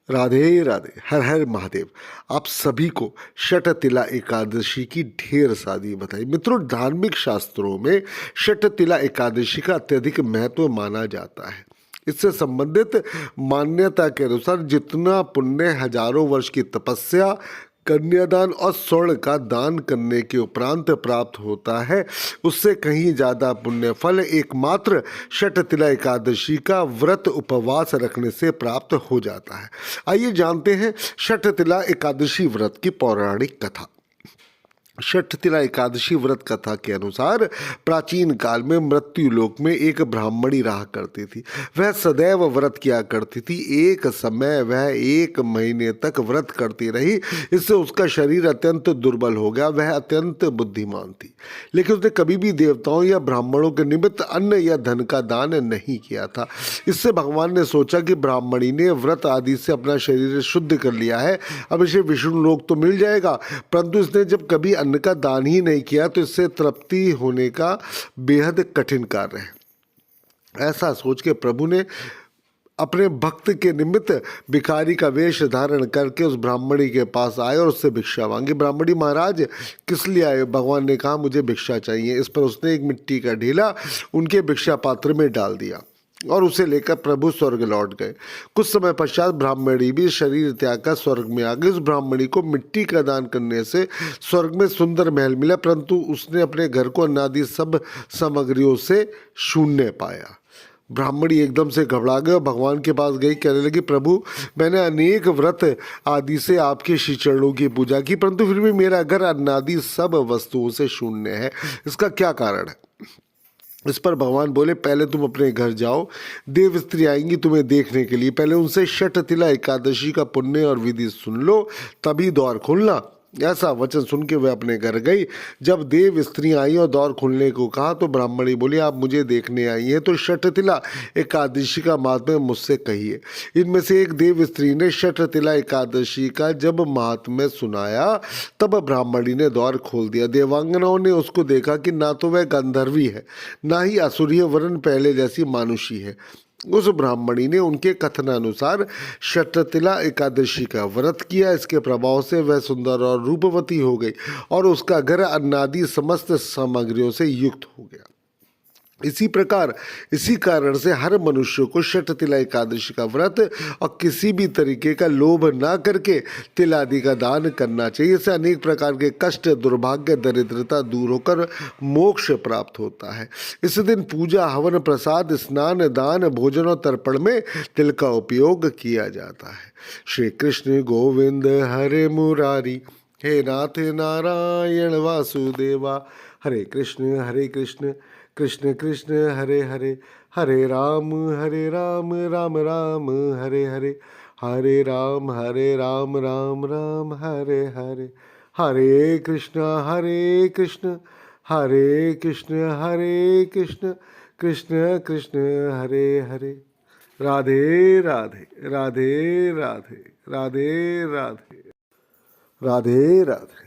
राधे राधे, हर हर महादेव। आप सभी को षटतिला एकादशी की ढेर सारी बधाई। मित्रों, धार्मिक शास्त्रों में षटतिला एकादशी का अत्यधिक महत्व माना जाता है। इससे संबंधित मान्यता के अनुसार जितना पुण्य हजारों वर्ष की तपस्या, कन्यादान और स्वर्ण का दान करने के उपरांत प्राप्त होता है, उससे कहीं ज्यादा पुण्य फल एकमात्र षटतिला एकादशी का व्रत उपवास रखने से प्राप्त हो जाता है। आइए जानते हैं षटतिला एकादशी व्रत की पौराणिक कथा। षटतिला एकादशी व्रत कथा के अनुसार प्राचीन काल में मृत्यु लोक में एक ब्राह्मणी रहा करती थी। वह सदैव व्रत किया करती थी। एक समय वह 1 महीने तक व्रत करती रही। इससे उसका शरीर अत्यंत दुर्बल हो गया। वह अत्यंत बुद्धिमान थी, लेकिन उसने कभी भी देवताओं या ब्राह्मणों के निमित्त अन्न या धन का दान नहीं किया था। इससे भगवान ने सोचा कि ब्राह्मणी ने व्रत आदि से अपना शरीर शुद्ध कर लिया है, अब इसे विष्णु लोक तो मिल जाएगा। परंतु इसने जब कभी अन्न का दान ही नहीं किया तो इससे तृप्ति होने का बेहद कठिन कार्य है। ऐसा सोच के प्रभु ने अपने भक्त के निमित्त भिखारी का वेश धारण करके उस ब्राह्मणी के पास आए और उससे भिक्षा मांगी। ब्राह्मणी, महाराज किस लिए आए? भगवान ने कहा मुझे भिक्षा चाहिए। इस पर उसने एक मिट्टी का ढीला उनके भिक्षा पात्र में डाल दिया और उसे लेकर प्रभु स्वर्ग लौट गए। कुछ समय पश्चात ब्राह्मणी भी शरीर त्याग कर स्वर्ग में आ गई। उस ब्राह्मणी को मिट्टी का दान करने से स्वर्ग में सुंदर महल मिला, परंतु उसने अपने घर को अनादि सब सामग्रियों से शून्य पाया। ब्राह्मणी एकदम से घबरा गई और भगवान के पास गई। कहने लगी, प्रभु, मैंने अनेक व्रत आदि से आपके श्री चरणों की पूजा की, परंतु फिर भी मेरा घर अनादि सब वस्तुओं से शून्य है। इसका क्या कारण है? इस पर भगवान बोले, पहले तुम अपने घर जाओ, देव स्त्री आएंगी तुम्हें देखने के लिए। पहले उनसे षटतिला एकादशी का पुण्य और विधि सुन लो, तभी द्वार खोलना। ऐसा वचन सुन के वह अपने घर गई। जब देव स्त्रियां आई और द्वार खोलने को कहा तो ब्राह्मणी बोली, आप मुझे देखने आई हैं तो षटतिला एकादशी का महात्म्य मुझसे कहिए। इनमें से एक देव स्त्री ने षटतिला एकादशी का जब महात्म्य सुनाया तब ब्राह्मणी ने द्वार खोल दिया। देवांगनाओं ने उसको देखा कि ना तो वह गंधर्वी है, ना ही असुरीय वरन पहले जैसी मानुषी है। उस ब्राह्मणी ने उनके कथनानुसार षटतिला एकादशी का व्रत किया। इसके प्रभाव से वह सुंदर और रूपवती हो गई और उसका घर अन्नादि समस्त सामग्रियों से युक्त हो गया। इसी कारण से हर मनुष्य को षटतिला एकादशी का व्रत और किसी भी तरीके का लोभ ना करके तिल आदि का दान करना चाहिए। इससे अनेक प्रकार के कष्ट, दुर्भाग्य, दरिद्रता दूर होकर मोक्ष प्राप्त होता है। इस दिन पूजा, हवन, प्रसाद, स्नान, दान, भोजन और तर्पण में तिल का उपयोग किया जाता है। श्री कृष्ण गोविंद हरे मुरारी, हे नाथ नारायण वासुदेवा। हरे कृष्ण कृष्ण कृष्ण हरे हरे, हरे राम राम राम हरे हरे, हरे राम राम राम हरे हरे। हरे कृष्ण हरे कृष्ण कृष्ण कृष्ण हरे हरे। राधे राधे, राधे राधे, राधे राधे, राधे राधे।